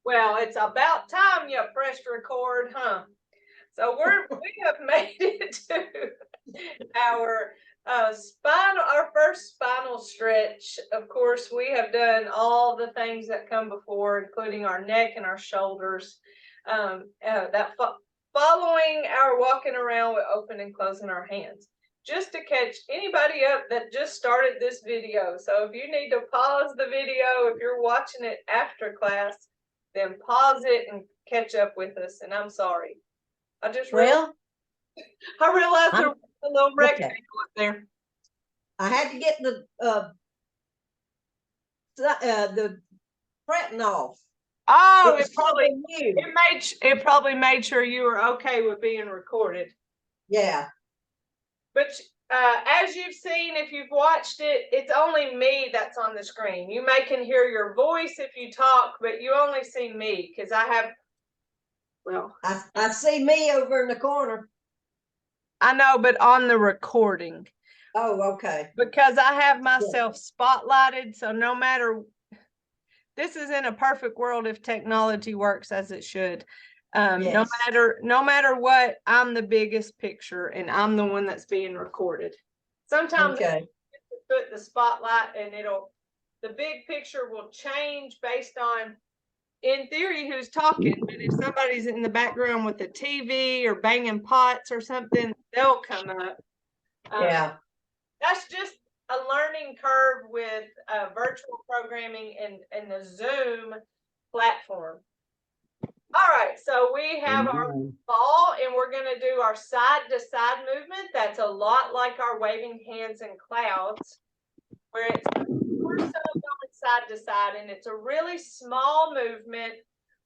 Well, it's about time you pressed record, huh? So we have made it to our our first spinal stretch. Of course, we have done all the things that come before, including our neck and our shoulders. Following our walking around with open and closing our hands. Just to catch anybody up that just started this video. So if you need to pause the video, if you're watching it after class, then pause it and catch up with us. And I'm sorry. I realized there was a little rectangle up there. I had to get the printing off. Oh, it probably made sure you were okay with being recorded. Yeah. But as you've seen, if you've watched it, it's only me that's on the screen. You can hear your voice if you talk, but you only see me because I have. Well, I see me over in the corner. I know, but on the recording. Oh, okay. Because I have myself spotlighted, so no matter. This is in a perfect world if technology works as it should. Yes. No matter what, I'm the biggest picture and I'm the one that's being recorded. Sometimes put the spotlight and the big picture will change based on, in theory, who's talking. But if somebody's in the background with a TV or banging pots or something, they'll come up. Yeah. That's just a learning curve with virtual programming and the Zoom platform. All right, so we have our ball and we're going to do our side-to-side movement. That's a lot like our waving hands in clouds, where it's going side to side, and it's a really small movement.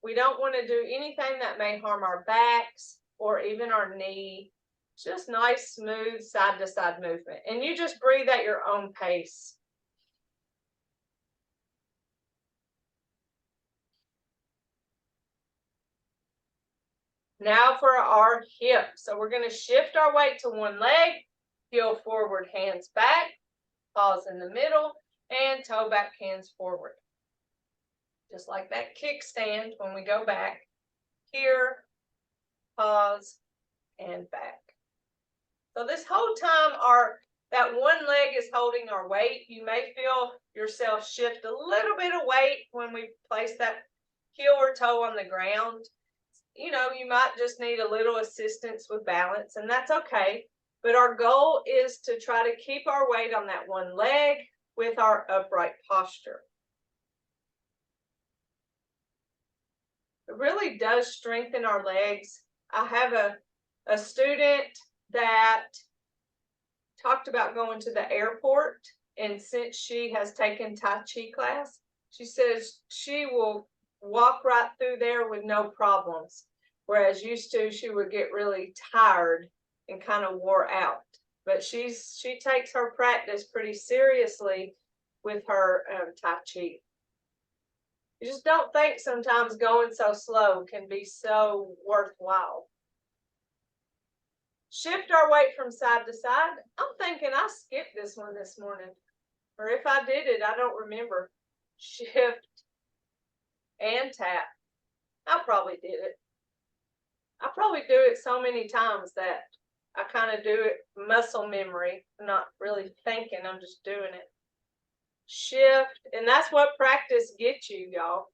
We don't want to do anything that may harm our backs or even our knee. Just nice, smooth side-to-side movement. And you just breathe at your own pace. Now for our hips. So we're going to shift our weight to one leg, heel forward, hands back, pause in the middle, and toe back, hands forward. Just like that kickstand when we go back. Here, pause, and back. So this whole time that one leg is holding our weight. You may feel yourself shift a little bit of weight when we place that heel or toe on the ground. You might just need a little assistance with balance, and that's okay. But our goal is to try to keep our weight on that one leg with our upright posture. It really does strengthen our legs. I have a student that talked about going to the airport, and since she has taken Tai Chi class, she says she will walk right through there with no problems, whereas used to she would get really tired and kind of wore out. But she takes her practice pretty seriously with her Tai Chi. You just don't think sometimes going so slow can be so worthwhile. Shift our weight from side to side. I'm thinking I skipped this one this morning. Or if I did it, I don't remember. Shift and tap. I probably did it. I probably do it so many times that I kind of do it muscle memory. I'm not really thinking, I'm just doing it. Shift, and that's what practice gets you, y'all.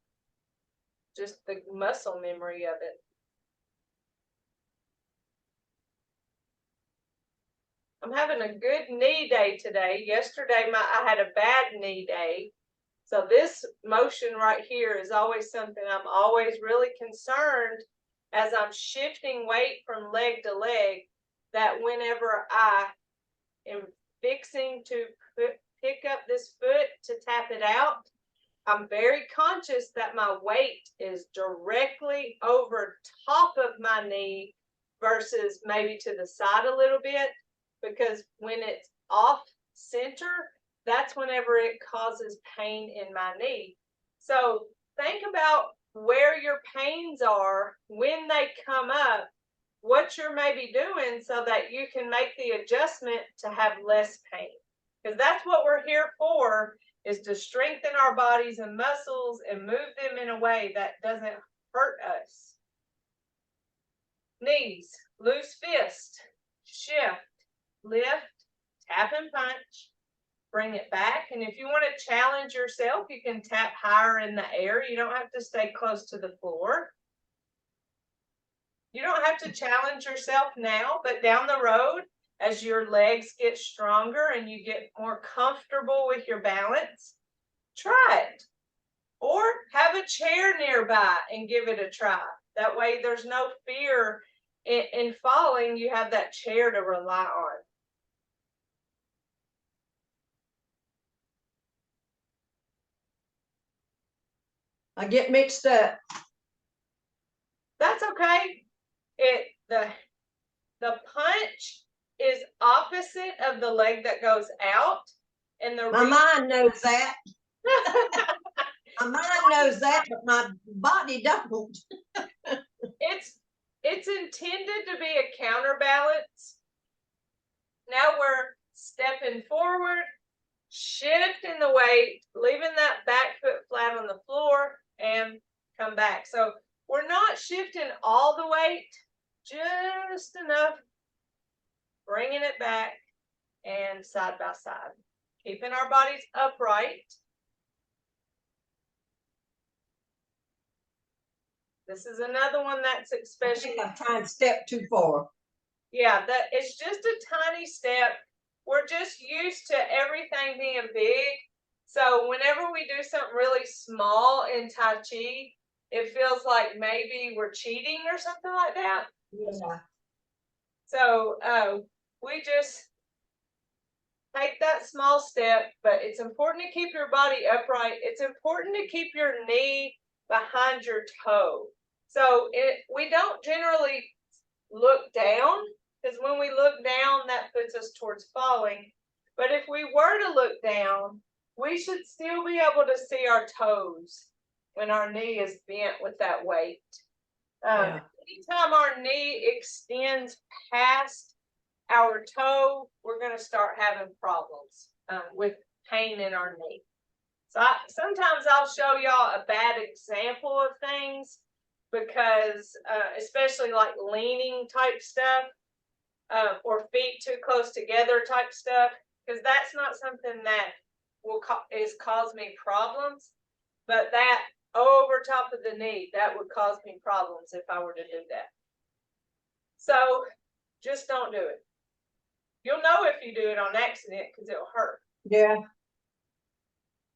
Just the muscle memory of it. I'm having a good knee day today. Yesterday, I had a bad knee day. So this motion right here is always something I'm always really concerned as I'm shifting weight from leg to leg, that whenever I am fixing to pick up this foot to tap it out, I'm very conscious that my weight is directly over top of my knee versus maybe to the side a little bit, because when it's off center, that's whenever it causes pain in my knee. So think about where your pains are when they come up, what you're maybe doing so that you can make the adjustment to have less pain. Because that's what we're here for, is to strengthen our bodies and muscles and move them in a way that doesn't hurt us. Knees, loose fist, shift, lift, tap and punch, bring it back. And if you want to challenge yourself, you can tap higher in the air. You don't have to stay close to the floor. You don't have to challenge yourself now, but down the road, as your legs get stronger and you get more comfortable with your balance, try it. Or have a chair nearby and give it a try. That way there's no fear in falling. You have that chair to rely on. I get mixed up. That's okay. The punch is opposite of the leg that goes out. And the My mind knows that. My mind knows that, but my body don't. It's intended to be a counterbalance. Now we're stepping forward, shifting the weight, leaving that back foot flat on the floor, and come back. So we're not shifting all the weight, just enough, bringing it back and side by side, keeping our bodies upright. This is another one that's especially. I'm trying to step too far. Yeah, that it's just a tiny step. We're just used to everything being big. So whenever we do something really small in Tai Chi, it feels like maybe we're cheating or something like that. Yeah. So we just take that small step, but it's important to keep your body upright. It's important to keep your knee behind your toe. So we don't generally look down, because when we look down, that puts us towards falling. But if we were to look down, we should still be able to see our toes when our knee is bent with that weight. Anytime our knee extends past our toe, we're going to start having problems with pain in our knee. So sometimes I'll show y'all a bad example of things, because especially like leaning type stuff, or feet too close together type stuff, because that's not something that will cause me problems, but that over top of the knee, that would cause me problems if I were to do that. So just don't do it. You'll know if you do it on accident, because it'll hurt. Yeah.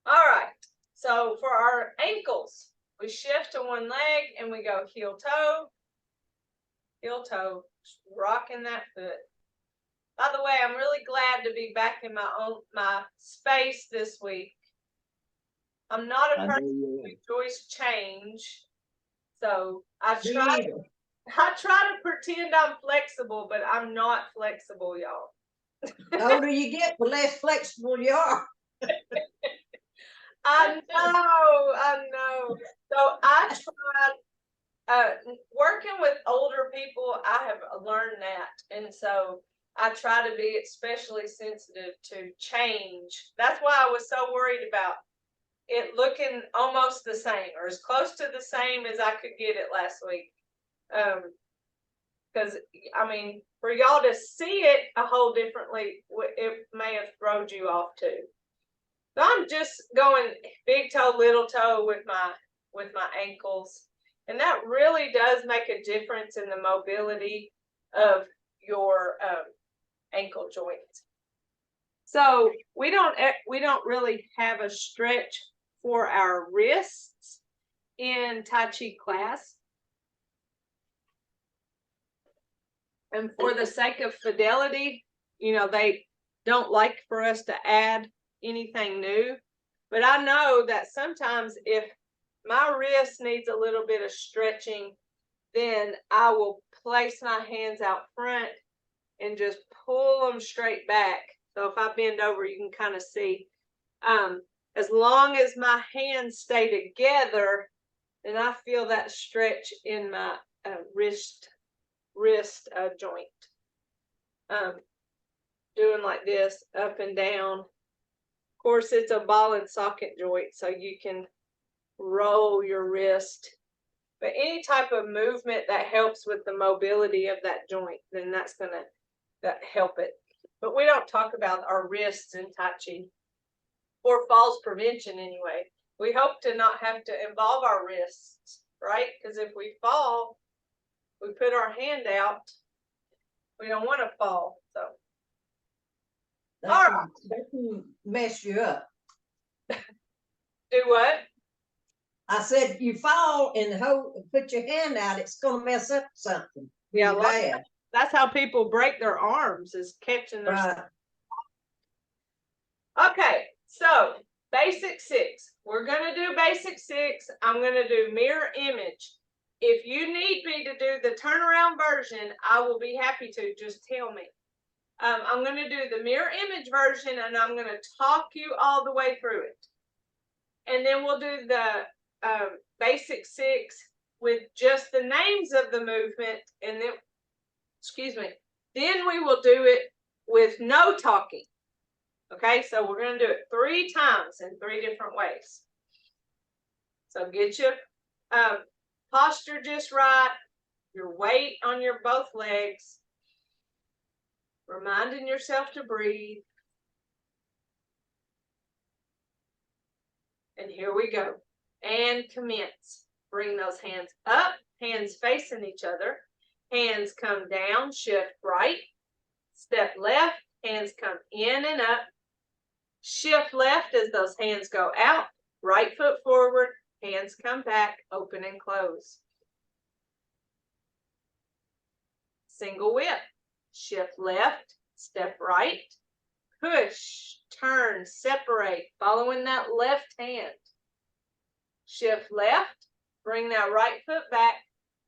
All right. So for our ankles, we shift to one leg and we go heel toe, rocking that foot. By the way, I'm really glad to be back in my space this week. I'm not a person who enjoys change, so I try to pretend I'm flexible, but I'm not flexible, y'all. The older you get, the less flexible you are. I know. So I tried working with older people. I have learned that, and so I try to be especially sensitive to change. That's why I was so worried about it looking almost the same, or as close to the same as I could get it last week. Because I mean, for y'all to see it a whole differently, it may have thrown you off too. So I'm just going big toe, little toe with my ankles, and that really does make a difference in the mobility of your ankle joints. So we don't really have a stretch for our wrists in Tai Chi class. And for the sake of fidelity, they don't like for us to add anything new. But I know that sometimes if my wrist needs a little bit of stretching, then I will place my hands out front and just pull them straight back. So if I bend over, you can kind of see. As long as my hands stay together, then I feel that stretch in my wrist joint. Doing like this, up and down, course, it's a ball and socket joint, so you can roll your wrist. But any type of movement that helps with the mobility of that joint, then that's gonna help it. But we don't talk about our wrists in Tai Chi or falls prevention anyway. We hope to not have to involve our wrists, right? Because if we fall, we put our hand out. We don't want to fall. So That can mess you up. do what? I said, you fall and put your hand out, it's gonna mess up something. Yeah, bad. That's how people break their arms, is catching their. Right. Okay, so basic 6. We're gonna do basic 6. I'm gonna do mirror image. If you need me to do the turnaround version, I will be happy to. Just tell me. I'm gonna do the mirror image version, and I'm gonna talk you all the way through it. And then we'll do the basic 6 with just the names of the movement, and then, excuse me, then we will do it with no talking. Okay, so we're going to do it 3 times in 3 different ways. So get your posture just right, your weight on your both legs, reminding yourself to breathe. And here we go. And commence. Bring those hands up, hands facing each other. Hands come down, shift right, step left, hands come in and up. Shift left as those hands go out, right foot forward, hands come back, open and close. Single whip, shift left, step right, push, turn, separate, following that left hand. Shift left, bring that right foot back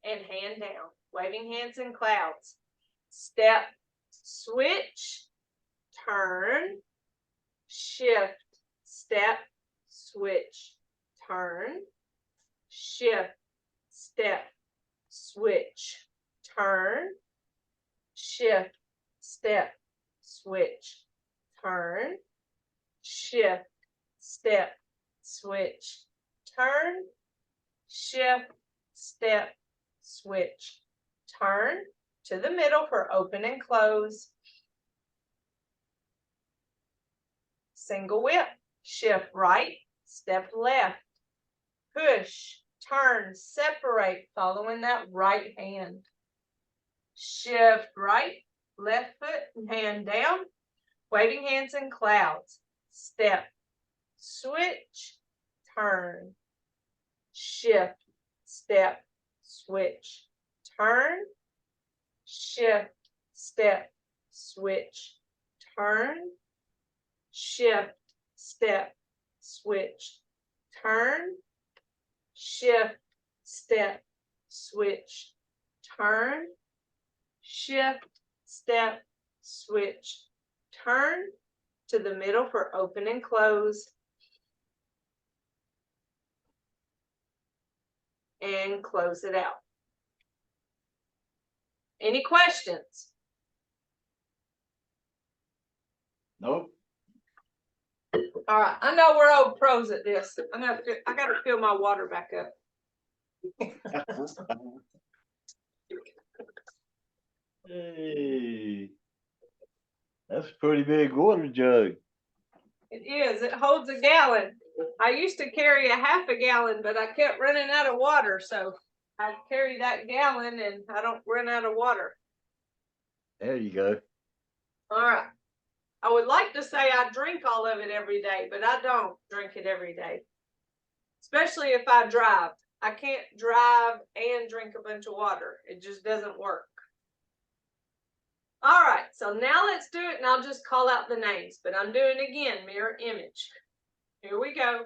and hand down, waving hands in clouds. Step, switch, turn, shift, step, switch, turn, shift, step, switch, turn, shift, step, switch, turn, shift, step, switch, turn, shift, step, switch, turn to the middle for open and close. Single whip, shift right, step left, push, turn, separate, following that right hand. Shift right, left foot, hand down, waving hands in clouds. Step, switch, turn, shift, step, switch, turn, shift, step, switch, turn, shift, step, switch, turn, shift, step, switch, turn, shift, step, switch, turn to the middle for open and close. And close it out. Any questions? Nope. All right, I know we're old pros at this. I gotta fill my water back up. Hey, that's a pretty big water jug. It is. It holds a gallon. I used to carry a half a gallon, but I kept running out of water, so I carry that gallon and I don't run out of water. There you go. All right. I would like to say I drink all of it every day, but I don't drink it every day. Especially if I drive. I can't drive and drink a bunch of water. It just doesn't work. All right, so now let's do it, and I'll just call out the names, but I'm doing it again, mirror image. Here we go,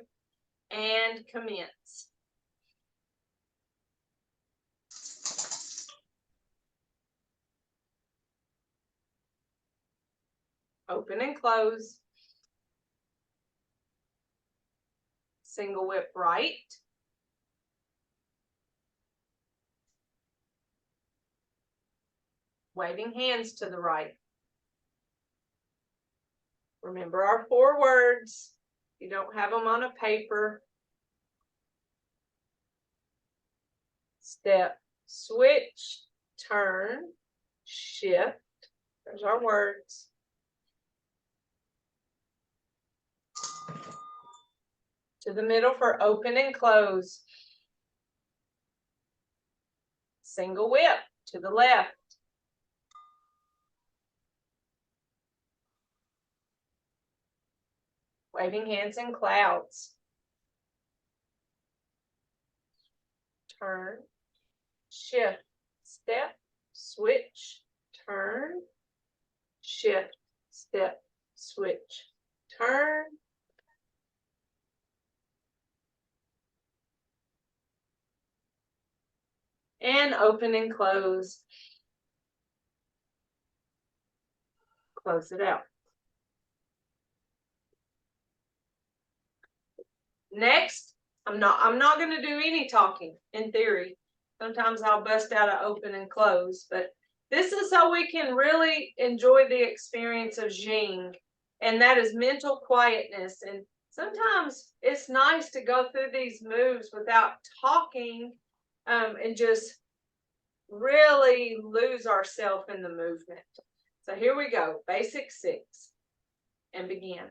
and commence. Open and close. Single whip right. Waving hands to the right. Remember our 4 words. You don't have them on a paper. Step, switch, turn, shift. There's our words. To the middle for open and close. Single whip to the left. Waving hands in clouds. Turn, shift, step, switch, turn, shift, step, switch, turn. And open and close. Close it out. Next, I'm not going to do any talking in theory. Sometimes I'll bust out an open and close, but this is so we can really enjoy the experience of Jing, and that is mental quietness. And sometimes it's nice to go through these moves without talking, and just really lose ourselves in the movement. So here we go, basic 6, and begin.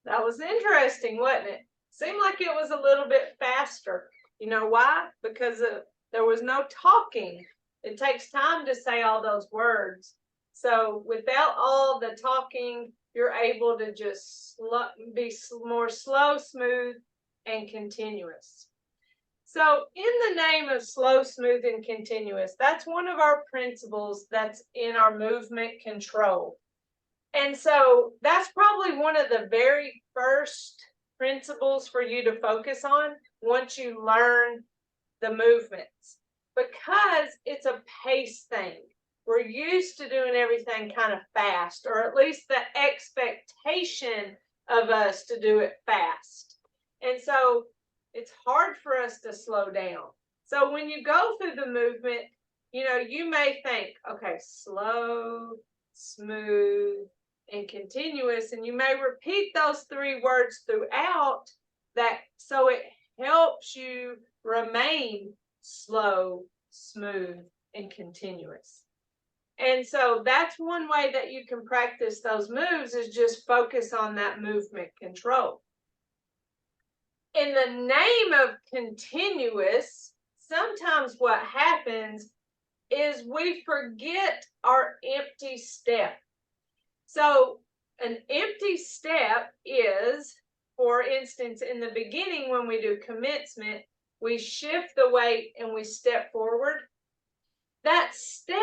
That was interesting, wasn't it? Seemed like it was a little bit faster. You know why? Because there was no talking. It takes time to say all those words. So without all the talking, you're able to just be more slow, smooth, and continuous. So in the name of slow, smooth, and continuous, that's one of our principles that's in our movement control. And so that's probably one of the very first principles for you to focus on once you learn the movements, because it's a pace thing. We're used to doing everything kind of fast, or at least the expectation of us to do it fast. And so it's hard for us to slow down. So when you go through the movement, you may think, okay, slow, smooth, and continuous, and you may repeat those 3 words throughout that, so it helps you remain slow, smooth, and continuous. And so that's one way that you can practice those moves, is just focus on that movement control. In the name of continuous, sometimes what happens is we forget our empty step. So an empty step is, for instance, in the beginning when we do commencement, we shift the weight and we step forward. That step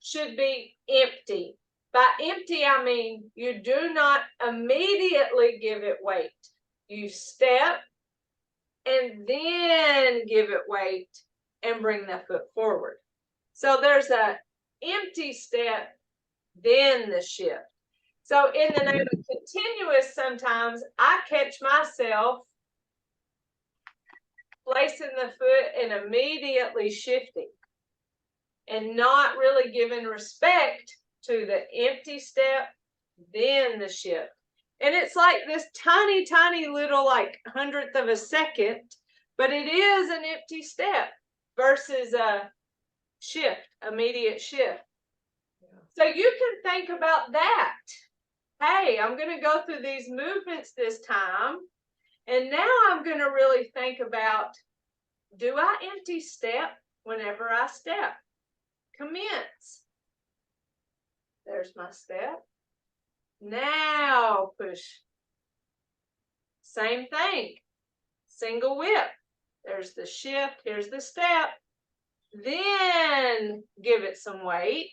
should be empty. By empty, I mean you do not immediately give it weight. You step and then give it weight and bring that foot forward. So there's an empty step, then the shift. So in the name of continuous, sometimes I catch myself placing the foot and immediately shifting and not really giving respect to the empty step, then the shift. And it's like this tiny, tiny little like hundredth of a second, but it is an empty step versus a shift, immediate shift. So you can think about that. Hey, I'm going to go through these movements this time. And now I'm going to really think about, do I empty step whenever I step? Commence. There's my step. Now push. Same thing. Single whip. There's the shift. Here's the step. Then give it some weight.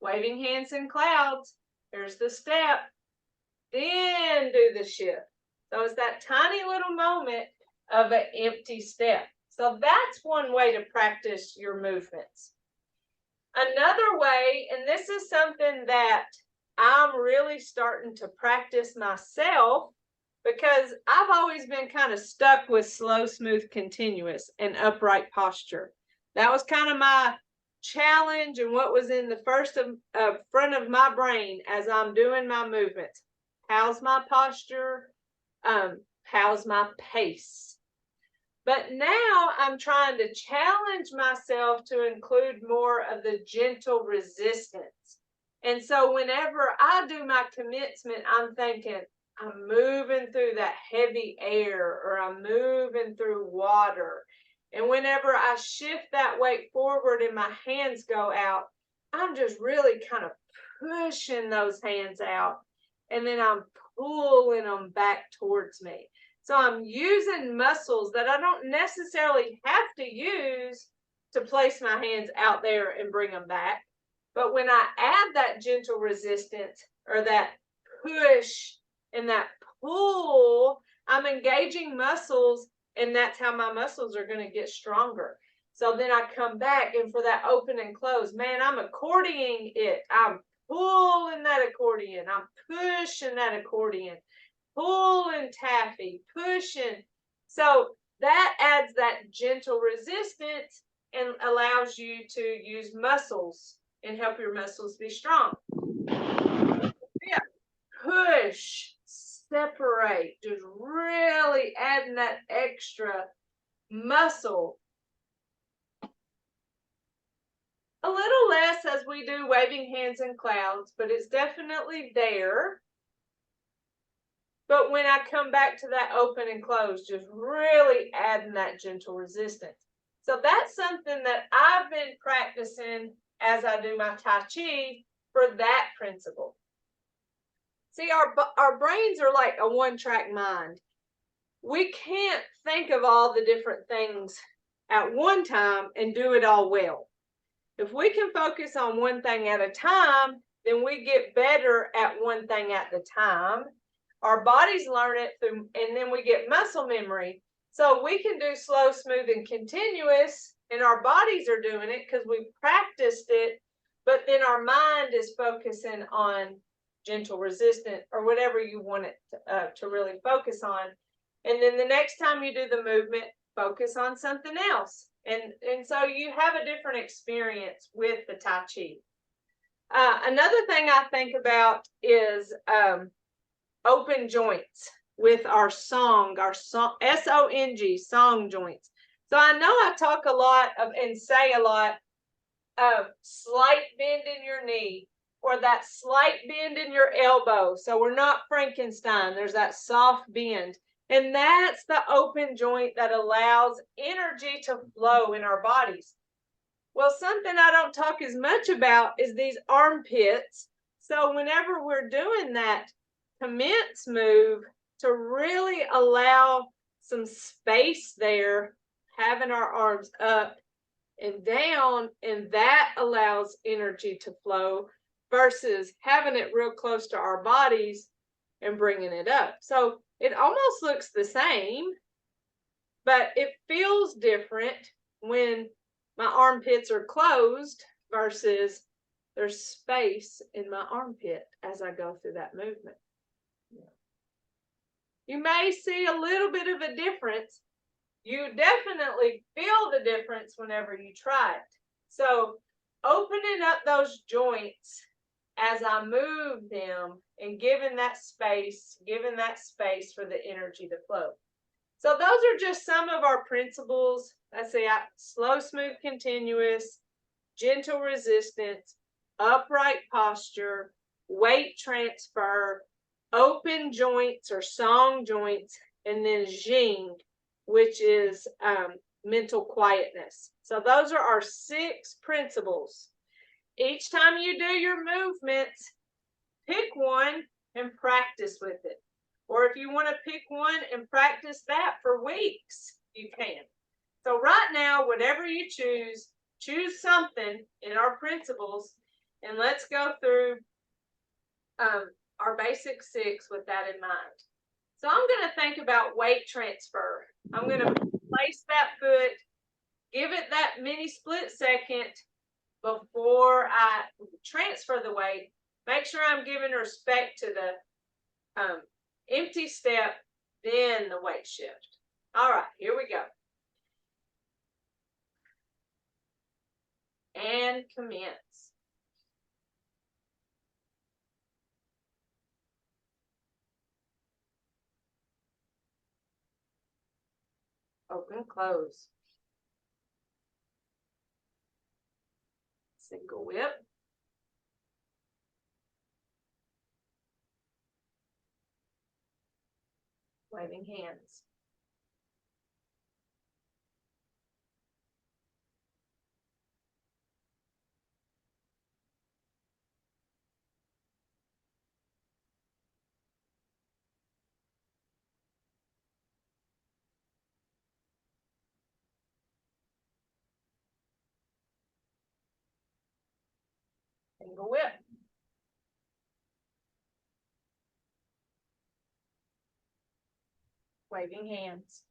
Waving hands in clouds. Here's the step. Then do the shift. So it's that tiny little moment of an empty step. So that's one way to practice your movements. Another way, and this is something that I'm really starting to practice myself, because I've always been kind of stuck with slow, smooth, continuous and upright posture. That was kind of my challenge and what was in the front of my brain as I'm doing my movements. How's my posture? How's my pace? But now I'm trying to challenge myself to include more of the gentle resistance. And so whenever I do my commencement, I'm thinking, I'm moving through that heavy air, or I'm moving through water. And whenever I shift that weight forward and my hands go out, I'm just really kind of pushing those hands out. And then I'm pulling them back towards me. So I'm using muscles that I don't necessarily have to use to place my hands out there and bring them back. But when I add that gentle resistance, or that push and that pull, I'm engaging muscles, and that's how my muscles are going to get stronger. So then I come back, and for that open and close, man, I'm accordioning it. I'm pulling that accordion. I'm pushing that accordion. Pulling taffy, pushing. So that adds that gentle resistance and allows you to use muscles and help your muscles be strong. Yeah. Push, separate, just really adding that extra muscle. A little less as we do waving hands in clouds, but it's definitely there. But when I come back to that open and close, just really adding that gentle resistance. So that's something that I've been practicing as I do my Tai Chi for that principle. See, our brains are like a one-track mind. We can't think of all the different things at one time and do it all well. If we can focus on one thing at a time, then we get better at one thing at the time. Our bodies learn it through, and then we get muscle memory. So we can do slow, smooth, and continuous, and our bodies are doing it because we practiced it, but then our mind is focusing on gentle resistance, or whatever you want it to really focus on. And then the next time you do the movement, focus on something else. And so you have a different experience with the Tai Chi. Another thing I think about is open joints with our song, S-O-N-G, song joints. So I know I talk a lot of and say a lot of slight bend in your knee, or that slight bend in your elbow. So we're not Frankenstein. There's that soft bend. And that's the open joint that allows energy to flow in our bodies. Well, something I don't talk as much about is these armpits. So whenever we're doing that commence move, to really allow some space there, having our arms up and down, and that allows energy to flow versus having it real close to our bodies and bringing it up. So it almost looks the same, but it feels different when my armpits are closed versus there's space in my armpit as I go through that movement. You may see a little bit of a difference. You definitely feel the difference whenever you try it. So opening up those joints as I move them and giving that space for the energy to flow. So those are just some of our principles. Let's see, slow, smooth, continuous, gentle resistance, upright posture, weight transfer, open joints or song joints, and then jing, which is mental quietness. So those are our 6 principles. Each time you do your movements, pick one and practice with it. Or if you want to pick one and practice that for weeks, you can. So right now, whatever you choose something in our principles, and let's go through our basic 6 with that in mind. So I'm going to think about weight transfer. I'm going to place that foot, give it that mini split second before I transfer the weight. Make sure I'm giving respect to the empty step, then the weight shift. All right, here we go. And commence. Open, close. Single whip. Waving hands. Single whip. Waving hands.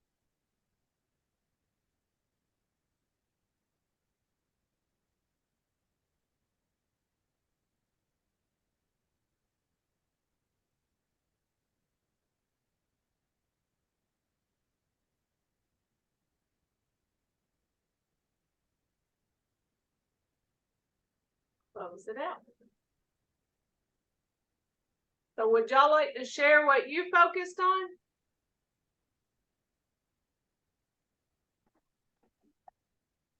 Close it out. So would y'all like to share what you focused on?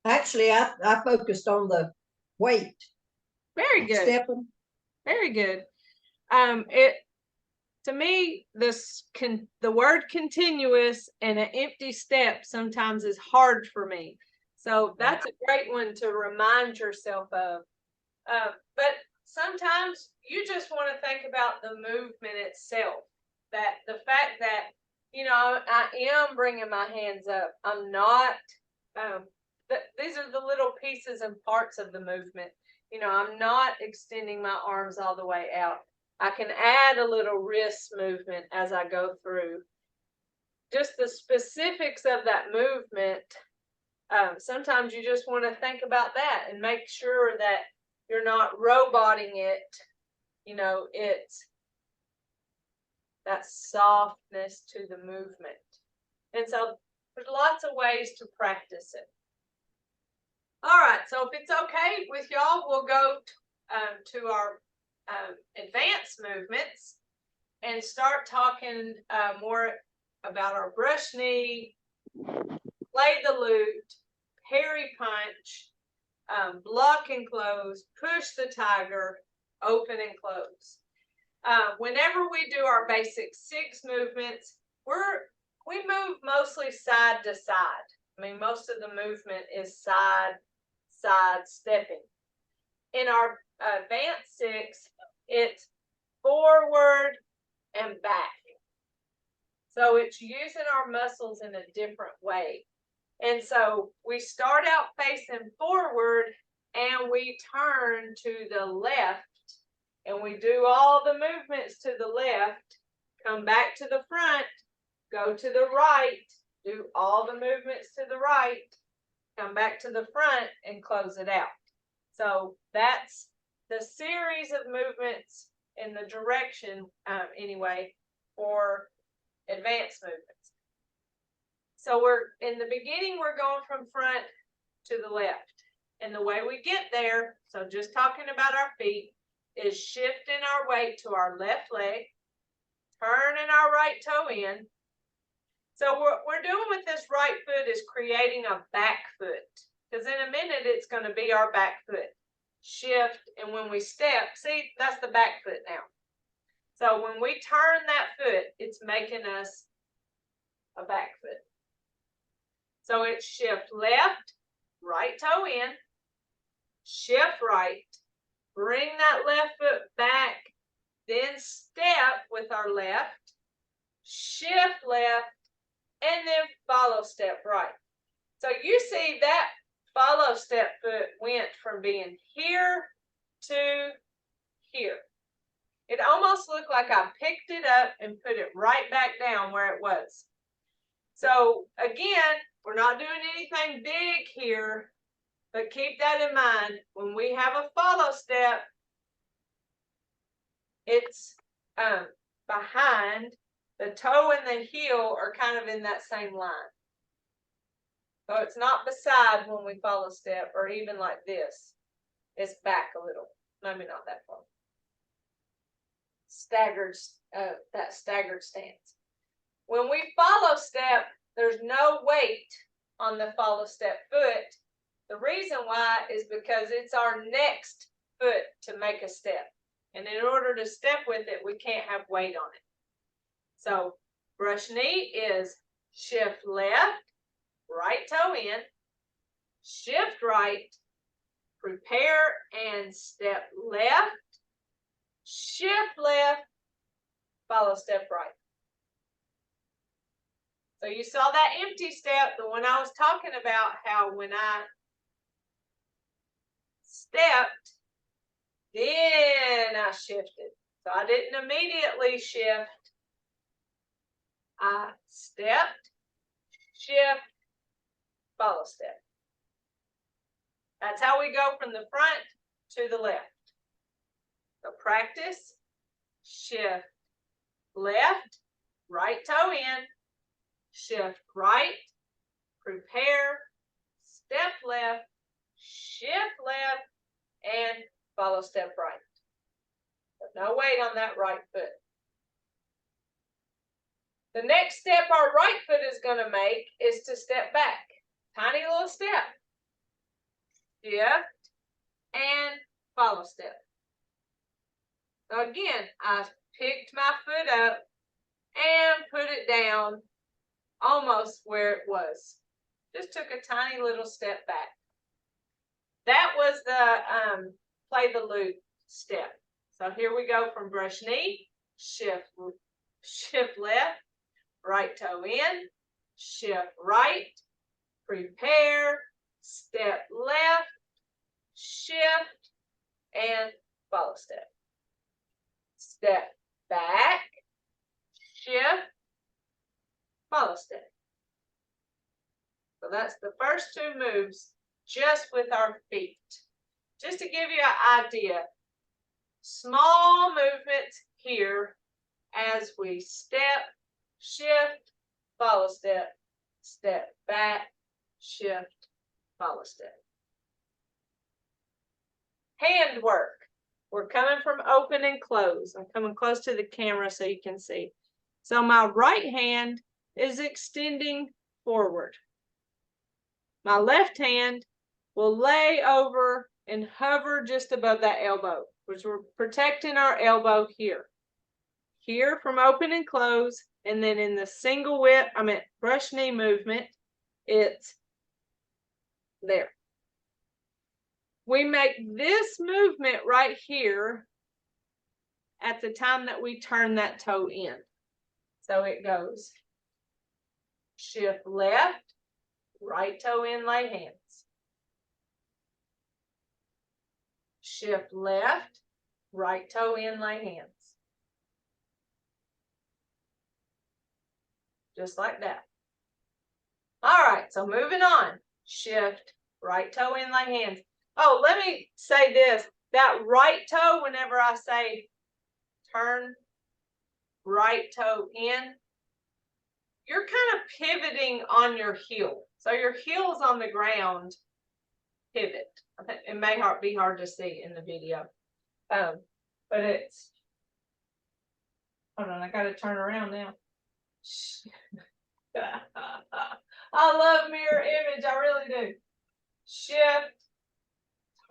Actually, I focused on the weight. Very good. Stepping. Very good. To me, the word continuous and an empty step sometimes is hard for me. So that's a great one to remind yourself of. But sometimes you just want to think about the movement itself. That the fact that, I am bringing my hands up. I'm not, these are the little pieces and parts of the movement. I'm not extending my arms all the way out. I can add a little wrist movement as I go through. Just the specifics of that movement. Sometimes you just want to think about that and make sure that you're not roboting it. It's that softness to the movement. And so there's lots of ways to practice it. All right, so if it's okay with y'all, we'll go to our advanced movements and start talking more about our brush knee, play the lute, parry punch, block and close, push the tiger, open and close. Whenever we do our basic 6 movements, we move mostly side to side. I mean, most of the movement is side stepping. In our advanced 6, it's forward and back. So it's using our muscles in a different way. And so we start out facing forward and we turn to the left and we do all the movements to the left, come back to the front, go to the right, do all the movements to the right, come back to the front and close it out. So that's the series of movements in the direction, anyway, for advanced movements. So in the beginning, we're going from front to the left. And the way we get there, so just talking about our feet, is shifting our weight to our left leg, turning our right toe in. So what we're doing with this right foot is creating a back foot, because in a minute it's going to be our back foot. Shift, and when we step, see, that's the back foot now. So when we turn that foot, it's making us a back foot. So it's shift left, right toe in, shift right, bring that left foot back, then step with our left, shift left, and then follow step right. So you see that follow step foot went from being here to here. It almost looked like I picked it up and put it right back down where it was. So again, we're not doing anything big here, but keep that in mind. When we have a follow step, it's behind. The toe and the heel are kind of in that same line. So it's not beside when we follow step, or even like this. It's back a little, maybe not that far. Staggered, that staggered stance. When we follow step, there's no weight on the follow step foot. The reason why is because it's our next foot to make a step. And in order to step with it, we can't have weight on it. So brush knee is shift left, right toe in, shift right, prepare and step left, shift left, follow step right. So you saw that empty step, the one I was talking about, how when I stepped, then I shifted. So I didn't immediately shift. I stepped, shift, follow step. That's how we go from the front to the left. So practice, shift left, right toe in, shift right, prepare, step left, shift left, and follow step right. But no weight on that right foot. The next step our right foot is going to make is to step back. Tiny little step. Shift and follow step. So again, I picked my foot up and put it down almost where it was. Just took a tiny little step back. That was the play the loop step. So here we go from brush knee, shift left, right toe in, shift right, prepare, step left, shift, and follow step. Step back, shift, follow step. So that's the first two moves just with our feet. Just to give you an idea, small movements here as we step, shift, follow step, step back, shift, follow step. Hand work. We're coming from open and close. I'm coming close to the camera so you can see. So my right hand is extending forward. My left hand will lay over and hover just above that elbow, which we're protecting our elbow here. Here from open and close, and then in the single whip, brush knee movement, it's there. We make this movement right here at the time that we turn that toe in. So it goes shift left, right toe in, lay hands. Shift left, right toe in, lay hands. Just like that. All right, so moving on. Shift, right toe in, lay hands. Oh, let me say this. That right toe, whenever I say turn right toe in, you're kind of pivoting on your heel. So your heel's on the ground pivot. I think it may be hard to see in the video. But it's, hold on, I gotta turn around now. I love mirror image, I really do. Shift,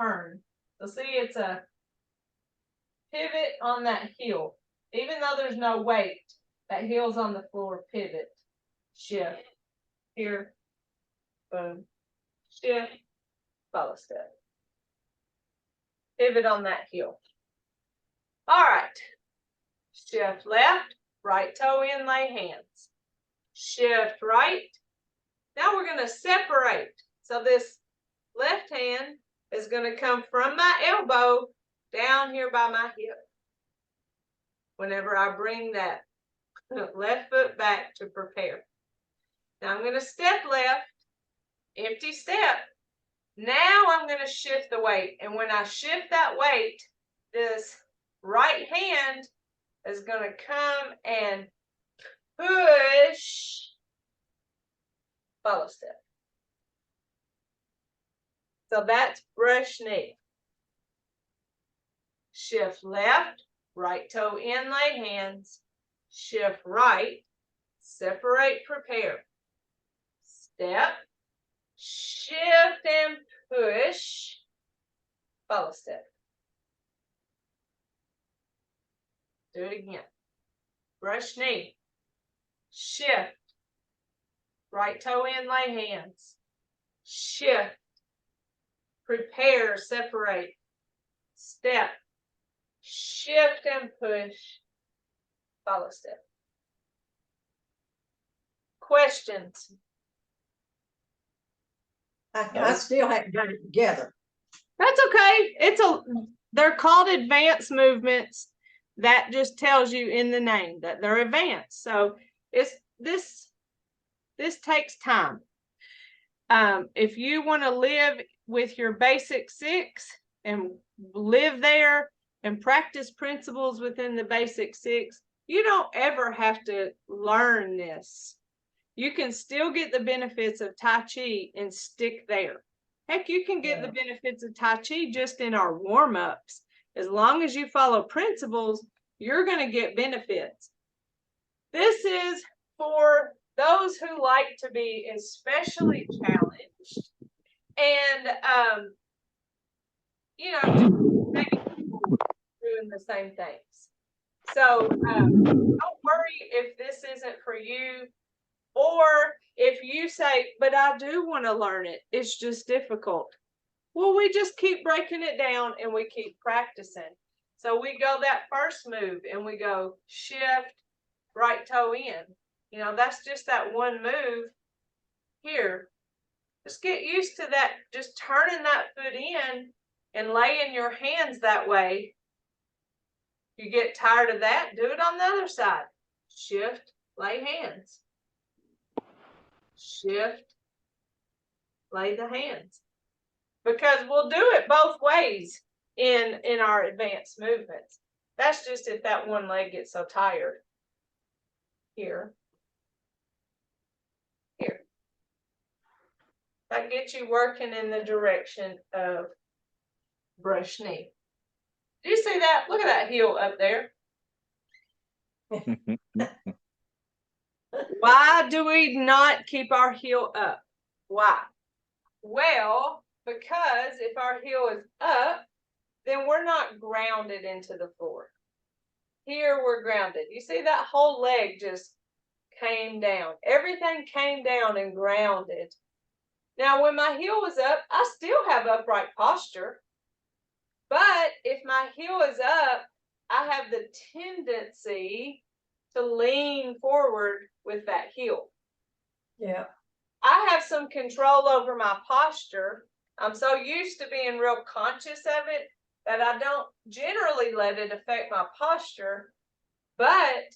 turn. So see, it's a pivot on that heel. Even though there's no weight, that heel's on the floor, pivot, shift, here, boom, shift, follow step. Pivot on that heel. All right, shift left, right toe in, lay hands. Shift right. Now we're going to separate. So this left hand is going to come from my elbow down here by my hip. Whenever I bring that left foot back to prepare. Now I'm going to step left, empty step. Now I'm going to shift the weight. And when I shift that weight, this right hand is going to come and push, follow step. So that's brush knee. Shift left, right toe in, lay hands. Shift right, separate, prepare. Step, shift and push, follow step. Do it again. Brush knee, shift, right toe in, lay hands. Shift, prepare, separate. Step, shift and push, follow step. Questions? I still haven't got it together. That's okay. They're called advanced movements. That just tells you in the name that they're advanced. So this takes time. If you want to live with your basic 6 and live there and practice principles within the basic 6, you don't ever have to learn this. You can still get the benefits of Tai Chi and stick there. Heck, you can get the benefits of Tai Chi just in our warm-ups. As long as you follow principles, you're going to get benefits. This is for those who like to be especially challenged and, you know, maybe doing the same things. So don't worry if this isn't for you, or if you say, but I do want to learn it, it's just difficult. Well, we just keep breaking it down and we keep practicing. So we go that first move and we go shift, right toe in. You know, that's just that one move here. Just get used to that, just turning that foot in and laying your hands that way. You get tired of that, do it on the other side. Shift, lay hands. Shift, lay the hands. Because we'll do it both ways in our advanced movements. That's just if that one leg gets so tired. Here. Here. That gets you working in the direction of brush knee. Do you see that? Look at that heel up there. Why do we not keep our heel up? Why? Well, because if our heel is up, then we're not grounded into the floor. Here we're grounded. You see that whole leg just came down. Everything came down and grounded. Now, when my heel is up, I still have upright posture. But if my heel is up, I have the tendency to lean forward with that heel. Yeah. I have some control over my posture. I'm so used to being real conscious of it that I don't generally let it affect my posture. But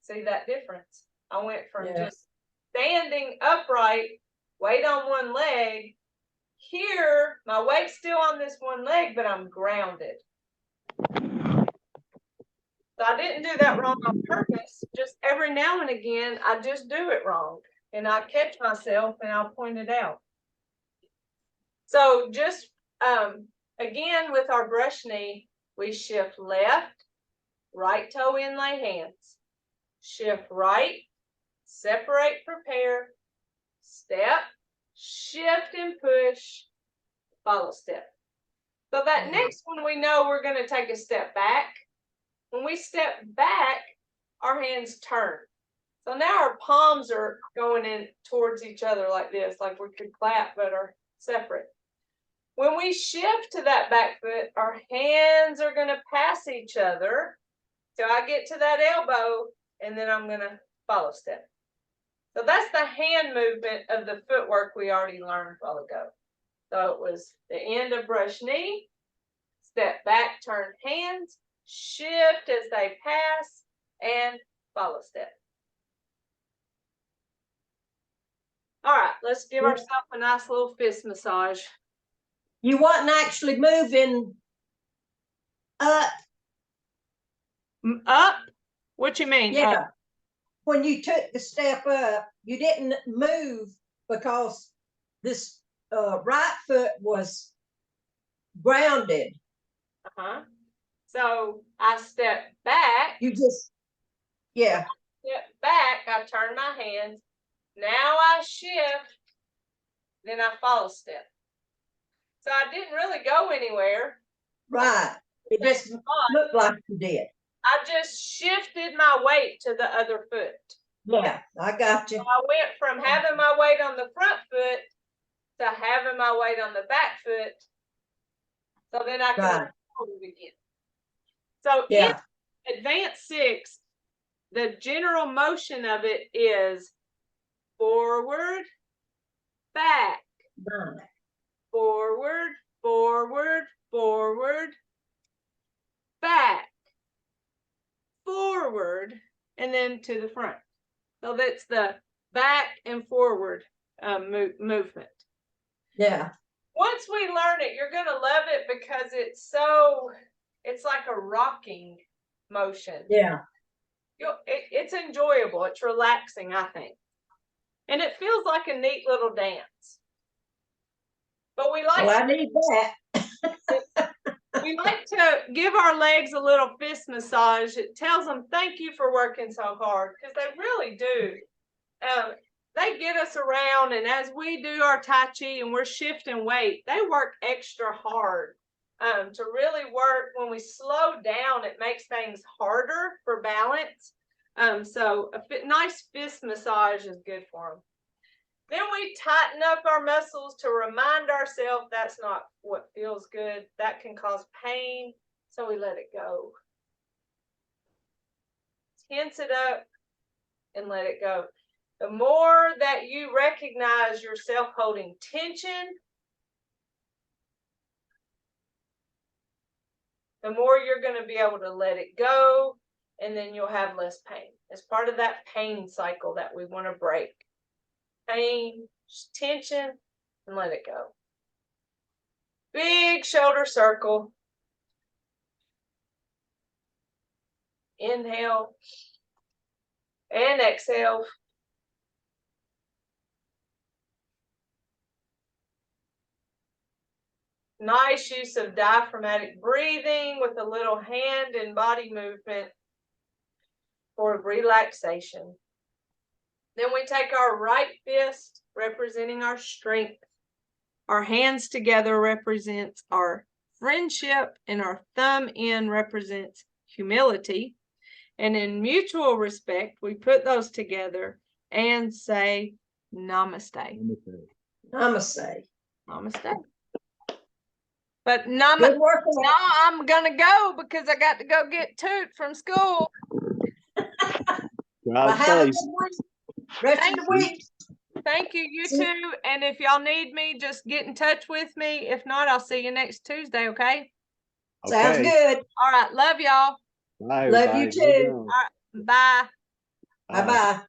see that difference? I went from just standing upright, weight on one leg. Here, my weight's still on this one leg, but I'm grounded. So I didn't do that wrong on purpose. Just every now and again, I just do it wrong. And I catch myself and I'll point it out. So just, again, with our brush knee, we shift left, right toe in, lay hands, shift right, separate, prepare, step, shift and push, follow step. So that next one, we know we're going to take a step back. When we step back, our hands turn. So now our palms are going in towards each other like this, like we could clap but are separate. When we shift to that back foot, our hands are going to pass each other. So I get to that elbow and then I'm going to follow step. So that's the hand movement of the footwork we already learned a while ago. So it was the end of brush knee, step back, turn hands, shift as they pass, and follow step. All right, let's give ourselves a nice little fist massage. You wasn't actually moving up. Up? What you mean? Yeah. Up? When you took the step up, you didn't move because this right foot was grounded. So I step back. You just, yeah. Step back, I turn my hands. Now I shift, then I follow step. So I didn't really go anywhere. Right. It just looked like you did. I just shifted my weight to the other foot. Yeah, I got you. So I went from having my weight on the front foot to having my weight on the back foot. So then I can hold it again. So yeah. in Advanced 6, the general motion of it is forward, back, forward, forward, forward, back, forward, and then to the front. So that's the back and forward movement. Yeah. Once we learn it, you're going to love it because it's like a rocking motion. Yeah. It's enjoyable. It's relaxing, I think. And it feels like a neat little dance. But we like I need that. we like to give our legs a little fist massage. It tells them thank you for working so hard, because they really do. They get us around, and as we do our Tai Chi and we're shifting weight, they work extra hard to really work. When we slow down, it makes things harder for balance. So a nice fist massage is good for them. Then we tighten up our muscles to remind ourselves that's not what feels good. That can cause pain, so we let it go. Tense it up and let it go. The more that you recognize yourself holding tension, the more you're going to be able to let it go, and then you'll have less pain. It's part of that pain cycle that we want to break. Pain, tension, and let it go. Big shoulder circle. Inhale and exhale. Nice use of diaphragmatic breathing with a little hand and body movement for relaxation. Then we take our right fist, representing our strength. Our hands together represents our friendship, and our thumb end represents humility. And in mutual respect, we put those together and say namaste. Namaste. Namaste. But Good work. now I'm gonna go because I got to go get Toot from school. Drive Have a safe. good week. Rest of the week. Thank you, you too. And if y'all need me, just get in touch with me. If not, I'll see you next Tuesday, okay? Sounds Okay. good. All right, love y'all. Bye, Love you everybody. too. All right, bye. Bye-bye.